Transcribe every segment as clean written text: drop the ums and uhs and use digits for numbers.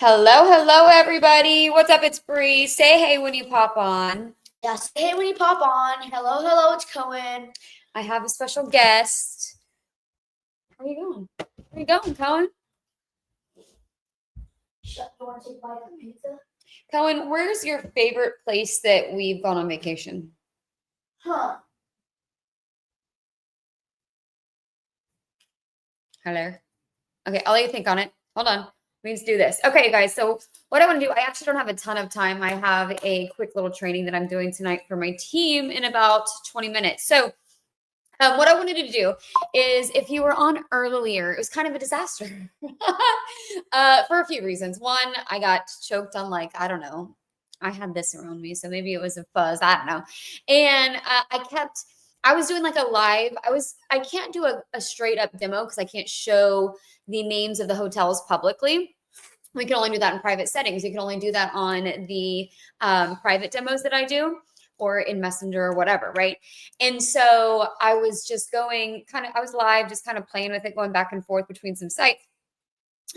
Hello, everybody. What's up? It's Bree. Say hey when you pop on. Yeah, say hey when you pop on. Hello, it's Cohen. I have a special guest. Where are you going? Where you going, Cohen? You want to take a bite of the pizza? Cohen, where's your favorite place that we've gone on vacation? Huh. Hello. Okay, I'll let you think on it. Hold on. We need to do this. Okay, guys. So what I want to do, I actually don't have a ton of time. I have a quick little training that I'm doing tonight for my team in about 20 minutes. So what I wanted to do is, if you were on earlier, it was kind of a disaster for a few reasons. One, I got choked on, like, I don't know. I had this around me, so maybe it was a fuzz. I don't know. And I was doing like a live. I can't do a straight up demo because I can't show the names of the hotels publicly. We can only do that in private settings. You can only do that on the private demos that I do, or in Messenger or whatever, right? And so I was just going I was live, just kind of playing with it, going back and forth between some sites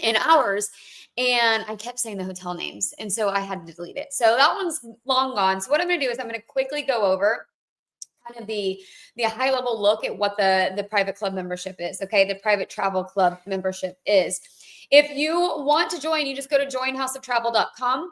and ours. And I kept saying the hotel names. And so I had to delete it. So that one's long gone. So what I'm going to do is I'm going to quickly go over kind of the high level look at what the private club membership is. Okay. The private travel club membership is. If you want to join, you just go to joinhouseoftravel.com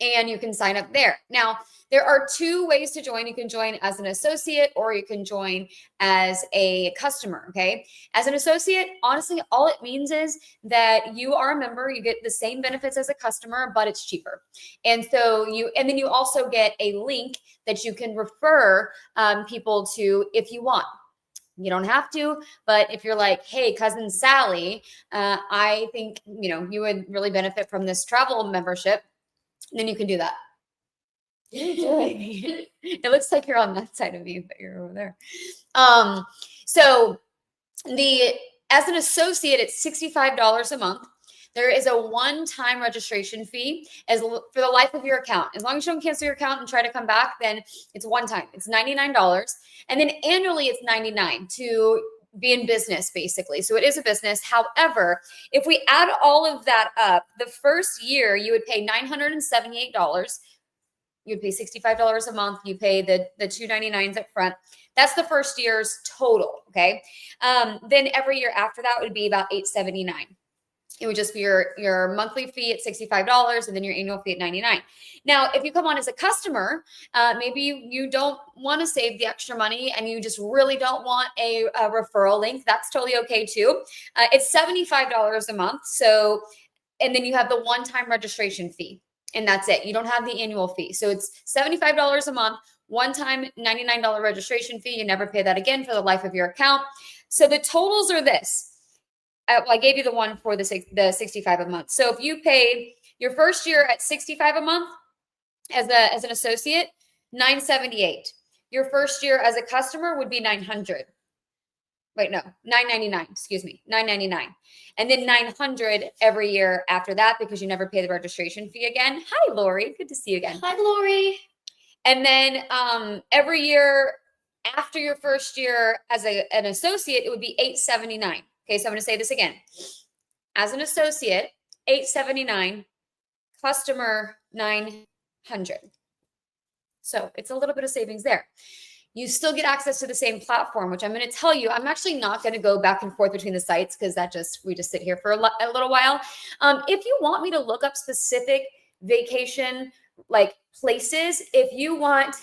and you can sign up there. Now, there are two ways to join. You can join as an associate or you can join as a customer, okay? As an associate, honestly, all it means is that you are a member, you get the same benefits as a customer, but it's cheaper. And so then you also get a link that you can refer people to if you want. You don't have to, but if you're like, hey, cousin Sally, I think, you would really benefit from this travel membership, then you can do that. It looks like you're on that side of me, but you're over there. So as an associate, it's $65 a month. There is a one-time registration fee for the life of your account. As long as you don't cancel your account and try to come back, then it's one time. It's $99. And then annually it's $99 to be in business, basically. So it is a business. However, if we add all of that up, the first year you would pay $978. You'd pay $65 a month. You pay the $299s up front. That's the first year's total. Okay. Then every year after that would be about $879. It would just be your monthly fee at $65 and then your annual fee at $99. Now, if you come on as a customer, maybe you don't want to save the extra money and you just really don't want a referral link. That's totally okay too. It's $75 a month. So, and then you have the one-time registration fee and that's it. You don't have the annual fee. So it's $75 a month, one-time $99 registration fee. You never pay that again for the life of your account. So the totals are this. I gave you the one for the 65 a month. So if you pay your first year at 65 a month as an associate, $978. Your first year as a customer would be $900. Wait, no, $999. Excuse me, $999, and then $900 every year after that because you never pay the registration fee again. Hi, Lori. Good to see you again. Hi, Lori. And then every year after your first year as an associate, it would be $879. Okay, so I'm going to say this again. As an associate, $879, customer $900. So it's a little bit of savings there. You still get access to the same platform, which I'm going to tell you. I'm actually not going to go back and forth between the sites because we just sit here for a little while. If you want me to look up specific vacation like places, if you want,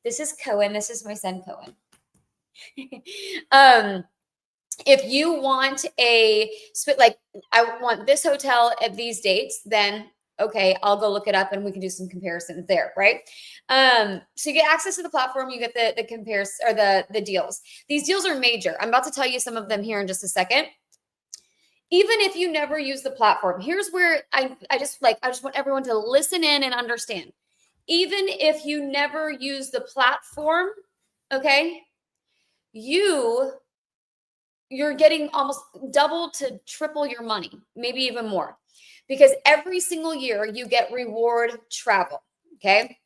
this is Cohen. This is my son Cohen. If you want like I want this hotel at these dates, then okay, I'll go look it up and we can do some comparisons there, right? So you get access to the platform, you get the comparison or the deals. These deals are major. I'm about to tell you some of them here in just a second. Even if you never use the platform, here's where I just want everyone to listen in and understand. Even if you never use the platform, okay, you're getting almost double to triple your money, maybe even more, because every single year you get reward travel. Okay.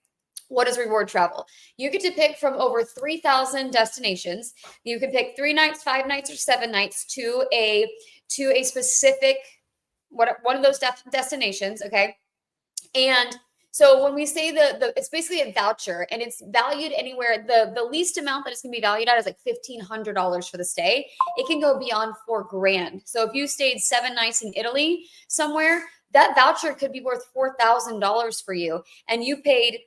What is reward travel? You get to pick from over 3,000 destinations. You can pick 3 nights, 5 nights, or 7 nights to a specific one of those destinations. Okay. And so when we say it's basically a voucher and it's valued anywhere, the least amount that it's going to be valued at is like $1,500 for the stay. It can go beyond $4,000. So if you stayed 7 nights in Italy somewhere, that voucher could be worth $4,000 for you. And you paid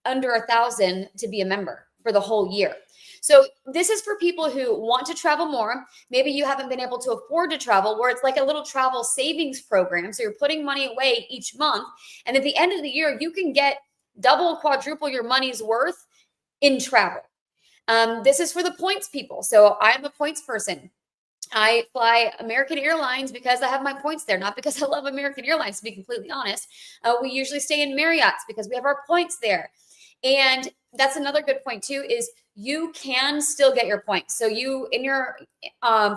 under $1,000 to be a member for the whole year. So this is for people who want to travel more. Maybe you haven't been able to afford to travel, where it's like a little travel savings program. So you're putting money away each month. And at the end of the year, you can get double, quadruple your money's worth in travel. This is for the points people. So I'm a points person. I fly American Airlines because I have my points there, not because I love American Airlines, to be completely honest. We usually stay in Marriott's because we have our points there. And that's another good point too, is you can still get your points. So you, in your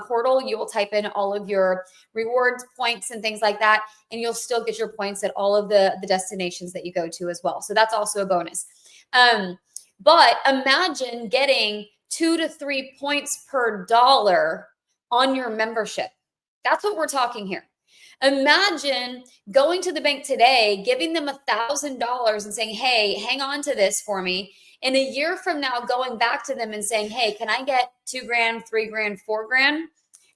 portal, you will type in all of your rewards points and things like that, and you'll still get your points at all of the destinations that you go to as well. So that's also a bonus. But imagine getting 2 to 3 points per dollar on your membership. That's what we're talking here. Imagine going to the bank today, giving them $1,000 and saying, hey, hang on to this for me. And a year from now, going back to them and saying, hey, can I get $2,000, $3,000, $4,000?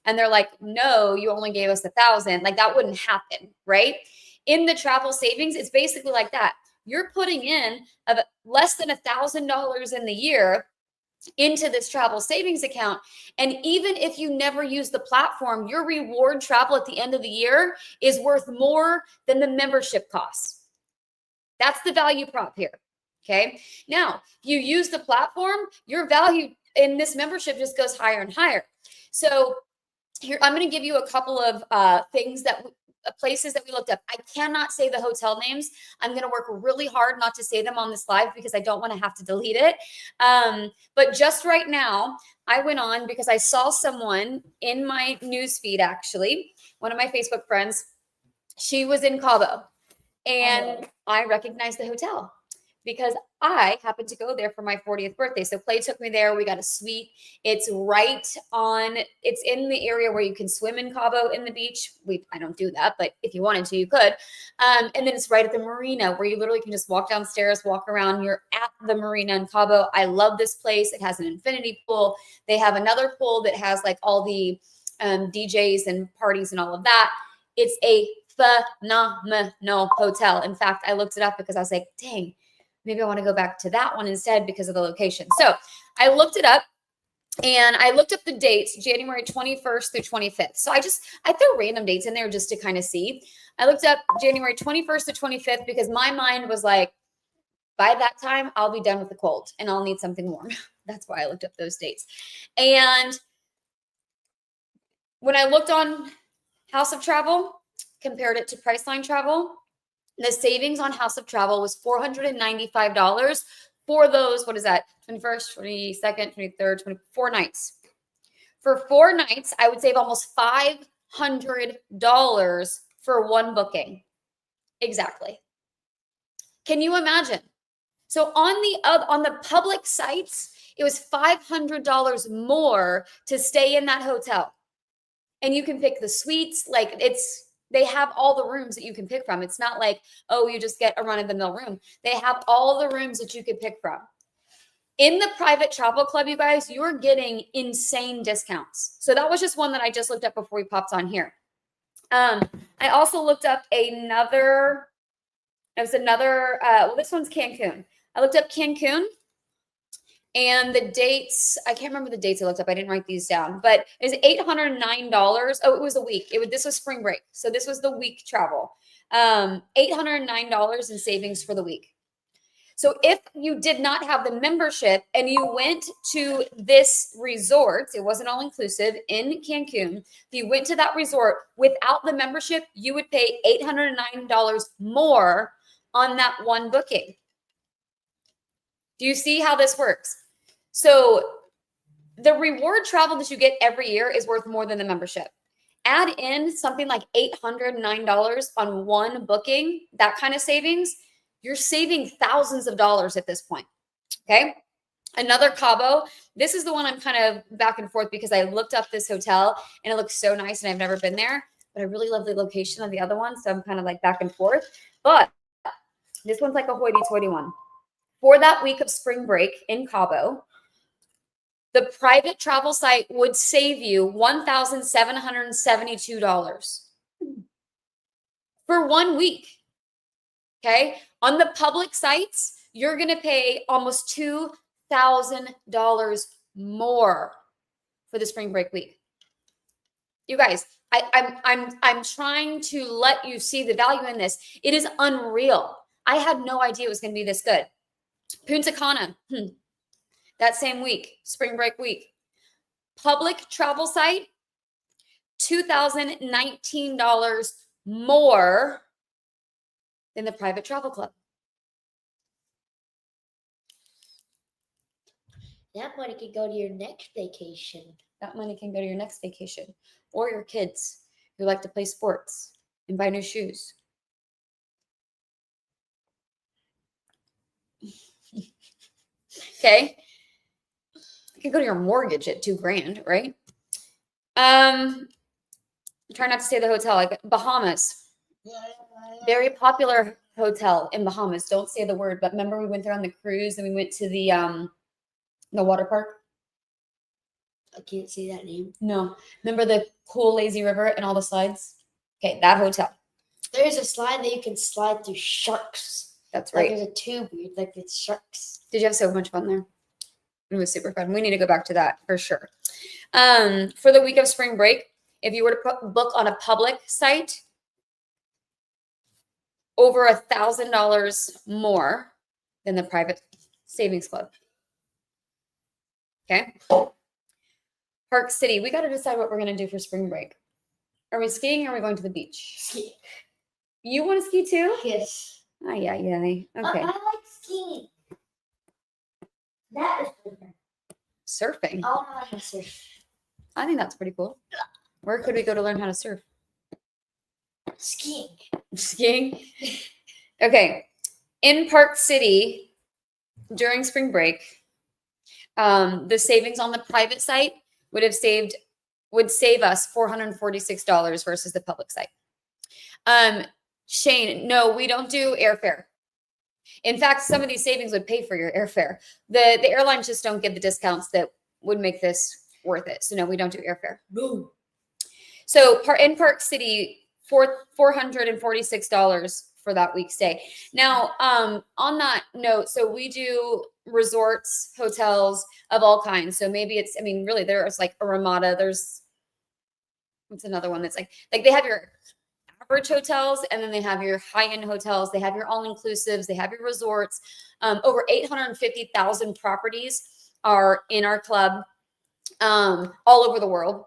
And they're like, no, you only gave us $1,000. Like that wouldn't happen, right? In the travel savings, it's basically like that. You're putting in less than $1,000 in the year into this travel savings account. And even if you never use the platform, your reward travel at the end of the year is worth more than the membership costs. That's the value prop here. Okay. Now you use the platform, your value in this membership just goes higher and higher. So here, I'm going to give you a couple of things places that we looked up. I cannot say the hotel names. I'm going to work really hard not to say them on this live because I don't want to have to delete it. But just right now, I went on because I saw someone in my newsfeed, actually, one of my Facebook friends. She was in Cabo, and I recognized the hotel because I happened to go there for my 40th birthday. So Clay took me there. We got a suite. It's in the area where you can swim in Cabo in the beach. I don't do that, but if you wanted to, you could. And then it's right at the marina where you literally can just walk downstairs, walk around. You're at the marina in Cabo. I love this place. It has an infinity pool. They have another pool that has like all the DJs and parties and all of that. It's a phenomenal hotel. In fact, I looked it up because I was like, dang, maybe I want to go back to that one instead because of the location. So I looked it up and I looked up the dates, January 21st through 25th. So I threw random dates in there just to kind of see. I looked up January 21st to 25th because my mind was like, by that time, I'll be done with the cold and I'll need something warm. That's why I looked up those dates. And when I looked on House of Travel, compared it to Priceline Travel, the savings on House of Travel was $495 for those, what is that, 21st, 22nd, 23rd, 24 nights. For 4 nights, I would save almost $500 for one booking. Exactly. Can you imagine? So on the public sites, it was $500 more to stay in that hotel. And you can pick the suites, they have all the rooms that you can pick from. It's not like, oh, you just get a run-of-the-mill room. They have all the rooms that you could pick from. In the private travel club, you guys, you're getting insane discounts. So that was just one that I just looked up before we popped on here. I also looked up this one's Cancun. I looked up Cancun. And the dates, I can't remember the dates I looked up. I didn't write these down, but it was $809. Oh, it was a week. This was spring break. So this was the week travel. $809 in savings for the week. So if you did not have the membership and you went to this resort, it wasn't all inclusive in Cancun. If you went to that resort without the membership, you would pay $809 more on that one booking. Do you see how this works? So the reward travel that you get every year is worth more than the membership. Add in something like $809 on one booking, that kind of savings, you're saving thousands of dollars at this point. Okay. Another Cabo. This is the one I'm kind of back and forth because I looked up this hotel and it looks so nice and I've never been there. but I really love the location of the other one. So I'm kind of like back and forth. But this one's like a hoity-toity one. For that week of spring break in Cabo, the private travel site would save you $1,772 for 1 week. Okay. On the public sites, you're going to pay almost $2,000 more for the spring break week. You guys, I'm trying to let you see the value in this. It is unreal. I had no idea it was going to be this good. Punta Cana, that same week, spring break week. Public travel site, $2,019 more than the private travel club. That money could go to your next vacation. That money can go to your next vacation or your kids who like to play sports and buy new shoes. Okay. It could go to your mortgage at $2,000, right? Try not to stay at the hotel, like Bahamas. Very popular hotel in Bahamas. Don't say the word, but remember we went there on the cruise and we went to the water park? I can't see that name. No. Remember the cool lazy river and all the slides? Okay, that hotel. There's a slide that you can slide through sharks. That's Like right. there's a tube like it's sharks. Did you have so much fun there? It was super fun. We need to go back to that for sure. For the week of spring break, if you were to book on a public site, over $1,000 more than the private savings club. Okay. Park City. We got to decide what we're going to do for spring break. Are we skiing or are we going to the beach? Ski. You want to ski too? Yes. Oh, yeah. Okay. I like skiing. That is different. Surfing. I'll know how to surf. I think that's pretty cool. Where could we go to learn how to surf? Skiing. Skiing. Okay. In Park City during spring break, the savings on the private site would save us $446 versus the public site. Shane, no, we don't do airfare. In fact, some of these savings would pay for your airfare. The airlines just don't give the discounts that would make this worth it. So no, we don't do airfare. No. So in Park City, $446 for that week stay. Now, on that note, so we do resorts, hotels of all kinds. So maybe it's, I mean, really, there's like a Ramada. There's, what's another one that's like they have your average hotels and then they have your high-end hotels. They have your all-inclusives. They have your resorts. Over 850,000 properties are in our club all over the world.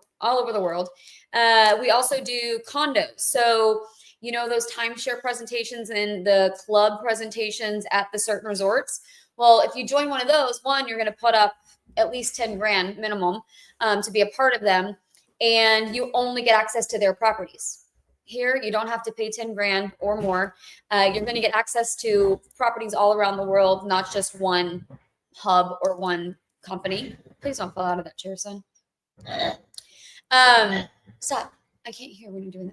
We also do condos. So, you know, those timeshare presentations and the club presentations at the certain resorts. Well, if you join one of those, you're going to put up at least 10 grand minimum to be a part of them. And you only get access to their properties. Here, you don't have to pay 10 grand or more. You're going to get access to properties all around the world, not just one hub or one company. Please don't fall out of that chair, son. Stop. I can't hear when you're doing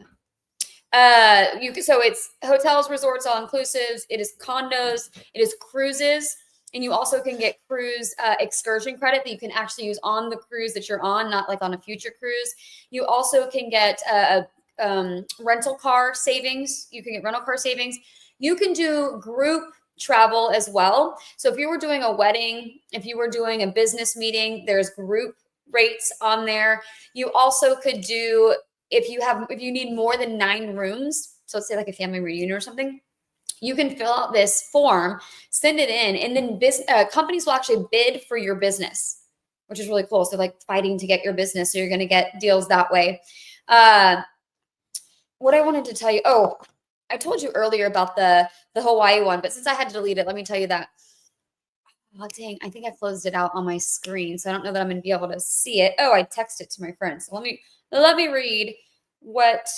that. So it's hotels, resorts, all inclusives. It is condos. It is cruises. And you also can get cruise excursion credit that you can actually use on the cruise that you're on, not like on a future cruise. You also can get rental car savings. You can get rental car savings. You can do group travel as well. So if you were doing a wedding, if you were doing a business meeting, there's group rates on there. You also could do, if you need more than 9 rooms, so let's say like a family reunion or something, you can fill out this form, send it in, and then companies will actually bid for your business, which is really cool. So like fighting to get your business, so you're going to get deals that way. What I wanted to tell you, I told you earlier about the Hawaii one, but since I had to delete it, let me tell you that. Oh, dang, I think I closed it out on my screen, so I don't know that I'm going to be able to see it. Oh, I texted it to my friend. So let me read what.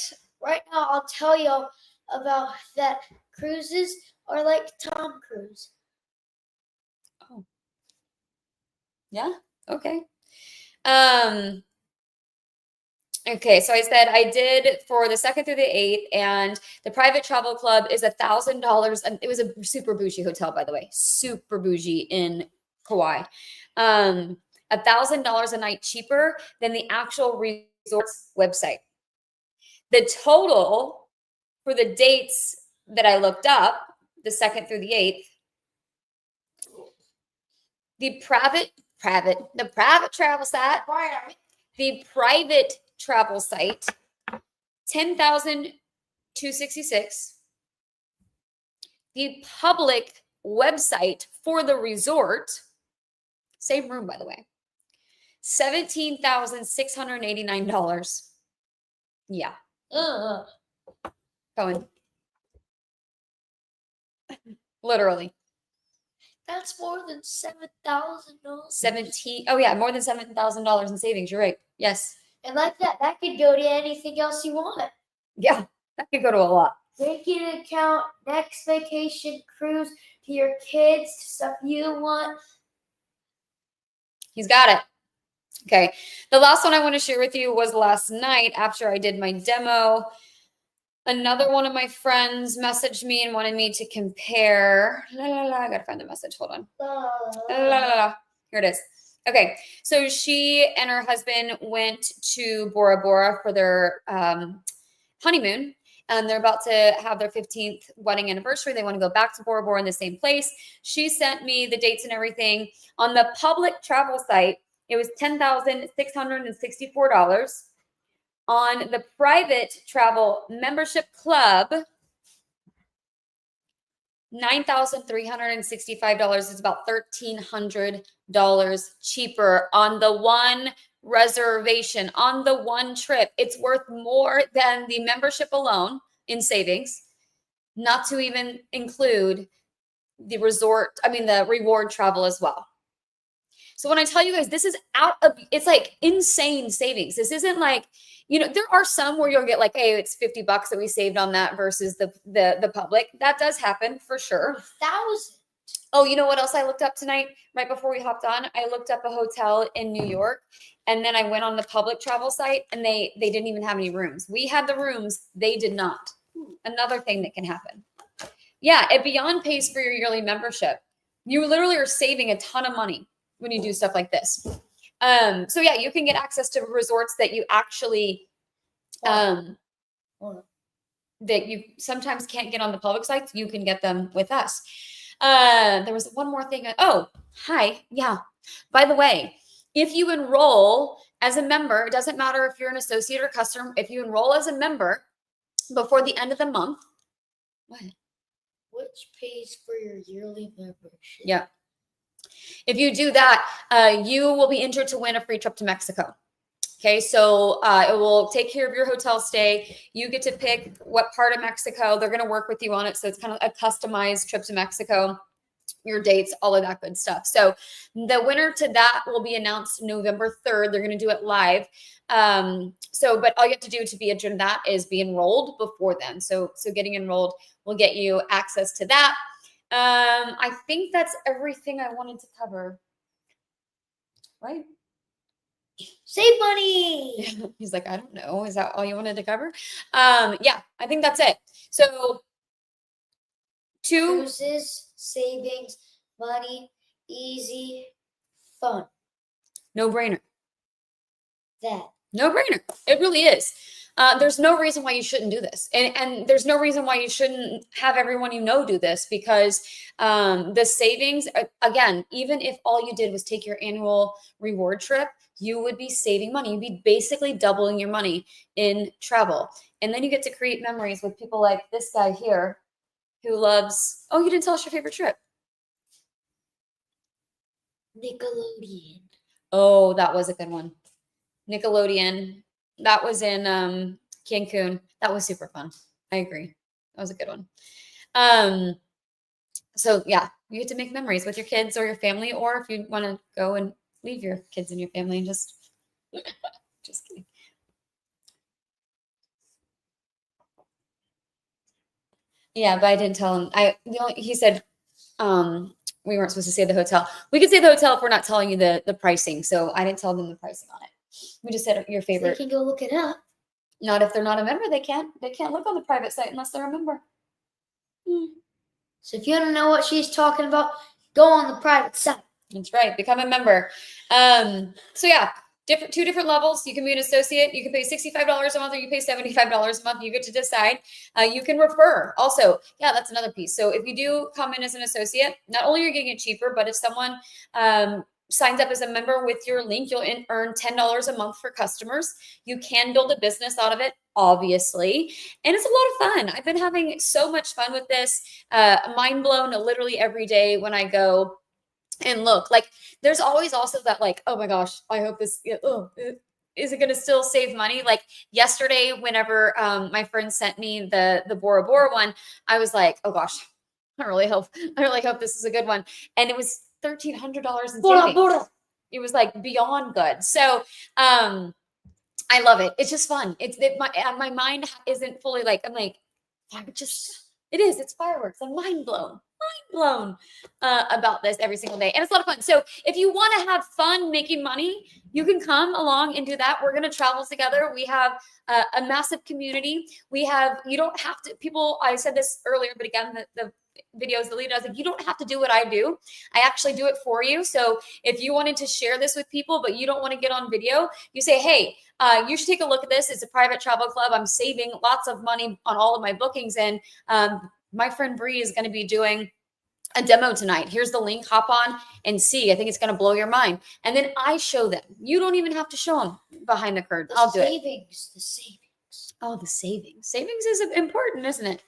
Right now, I'll tell you about that cruises are like Tom Cruise. Oh. Yeah? Okay. Okay, so I said I did for the 2nd through the 8th, and the private travel club is $1,000. And it was a super bougie hotel, by the way, super bougie in Kauai. $1,000 a night cheaper than the actual resort's website. The total for the dates that I looked up, the 2nd through the 8th, the private travel site, the private travel site, 10,266. The public website for the resort, same room by the way, $17,689. Yeah, going literally That's more than $7,000. 17. Oh yeah, more than $7,000 in savings. You're right. Yes. And like that could go to anything else you want. Yeah, that could go to a lot. Banking account, next vacation, cruise, to your kids, to stuff you want. He's got it. Okay. The last one I want to share with you was last night after I did my demo. Another one of my friends messaged me and wanted me to compare. I gotta find the message. Hold on. Here it is. Okay. So she and her husband went to Bora Bora for their honeymoon. And they're about to have their 15th wedding anniversary. They want to go back to Bora Bora in the same place. She sent me the dates and everything. On the public travel site, it was $10,664. On the private travel membership club, $9,365. It's about $1,300 cheaper on the one reservation, on the one trip. It's worth more than the membership alone in savings, not to even include the the reward travel as well. So when I tell you guys, this is it's like insane savings. This isn't like, there are some where you'll get like, hey, it's $50 that we saved on that versus the public. That does happen for sure. 1,000. Oh, you know what else I looked up tonight? Right before we hopped on, I looked up a hotel in New York, and then I went on the public travel site, and they didn't even have any rooms. We had the rooms, they did not. Another thing that can happen. Yeah, it Beyond pays for your yearly membership. You literally are saving a ton of money when you do stuff like this. So yeah, you can get access to resorts that you actually that you sometimes can't get on the public sites. You can get them with us. There was one more thing. Oh, hi. Yeah. By the way, if you enroll as a member, it doesn't matter if you're an associate or customer. If you enroll as a member before the end of the month, what? Which pays for your yearly membership? Yeah. If you do that, you will be entered to win a free trip to Mexico. Okay, so it will take care of your hotel stay. You get to pick what part of Mexico. They're going to work with you on it. So it's kind of a customized trip to Mexico, your dates, all of that good stuff. So the winner to that will be announced November 3rd. They're going to do it live. But all you have to do to be entered in that is be enrolled before then. So getting enrolled will get you access to that. I think that's everything I wanted to cover. Right? Save money. He's like, I don't know. Is that all you wanted to cover? Yeah, I think that's it. So cruises, savings, money, easy, fun. No brainer. No brainer. It really is. There's no reason why you shouldn't do this. And there's no reason why you shouldn't have everyone do this, because the savings, again, even if all you did was take your annual reward trip, you would be saving money. You'd be basically doubling your money in travel. And then you get to create memories with people like this guy here who loves, you didn't tell us your favorite trip. Nickelodeon. Oh, that was a good one. Nickelodeon. That was in Cancun. That was super fun. I agree. That was a good one. So yeah, you get to make memories with your kids or your family, or if you want to go and leave your kids and your family and just kidding. Yeah, but I didn't tell him. He said we weren't supposed to say the hotel. We could say the hotel if we're not telling you the pricing. So I didn't tell them the pricing on it. We just said your They favorite. can go look it up. Not if they're not a member. They can't look on the private site unless they're a member. So if you want to know what she's talking about, go on the private site. That's right. Become a member. So yeah, two different levels. You can be an associate. You can pay $65 a month, or you pay $75 a month. You get to decide. You can refer. Also, yeah, that's another piece. So if you do come in as an associate, not only are you getting it cheaper, but if someone signs up as a member with your link, you'll earn $10 a month for customers. You can build a business out of it, obviously. And it's a lot of fun. I've been having so much fun with this. Mind blown literally every day when I go and look. Like, there's always also that, like, oh my gosh, I hope this, is it going to still save money? Like yesterday, whenever my friend sent me the Bora Bora one, I was like, oh gosh, I really hope this is a good one. And it was $1,300 in savings. It was like beyond good. So I love it. It's just fun. My mind isn't fully like, I'm like, it's fireworks. I'm mind blown about this every single day. And it's a lot of fun. So if you want to have fun making money, you can come along and do that. We're going to travel together. We have a massive community. You don't have to, I said this earlier, but again, the videos the lead does, like, you don't have to do what I do. I actually do it for you. So if you wanted to share this with people, but you don't want to get on video, you say, hey, you should take a look at this. It's a private travel club. I'm saving lots of money on all of my bookings. And my friend Bree is going to be doing a demo tonight. Here's the link. Hop on and see. I think it's going to blow your mind. And then I show them. You don't even have to show them behind the curtain. I'll do it. The savings. Oh, the savings. Savings is important, isn't it?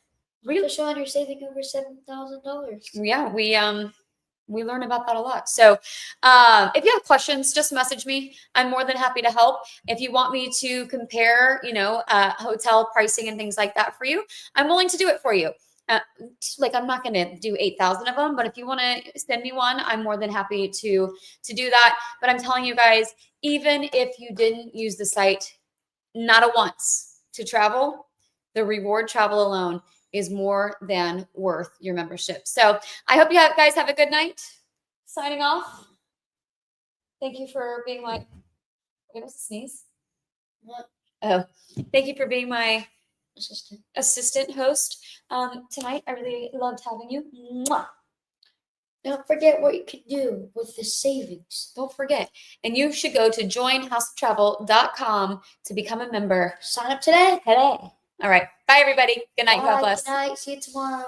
Really? Showing you're saving over $7,000. Yeah, we learn about that a lot. So if you have questions, just message me. I'm more than happy to help. If you want me to compare, hotel pricing and things like that for you, I'm willing to do it for you. Like, I'm not going to do 8,000 of them, but if you want to send me one, I'm more than happy to do that. But I'm telling you guys, even if you didn't use the site, not a once to travel, the reward travel alone is more than worth your membership. So I hope you guys have a good night. Signing off. Thank you for being my, it was a sneeze. What? Oh, thank you for being my assistant host tonight. I really loved having you. Mwah. Don't forget what you can do with the savings. Don't forget. And you should go to joinhouseoftravel.com to become a member. Sign up today. All right. Bye, everybody. Good night. Bye, God bless. Good night. See you tomorrow.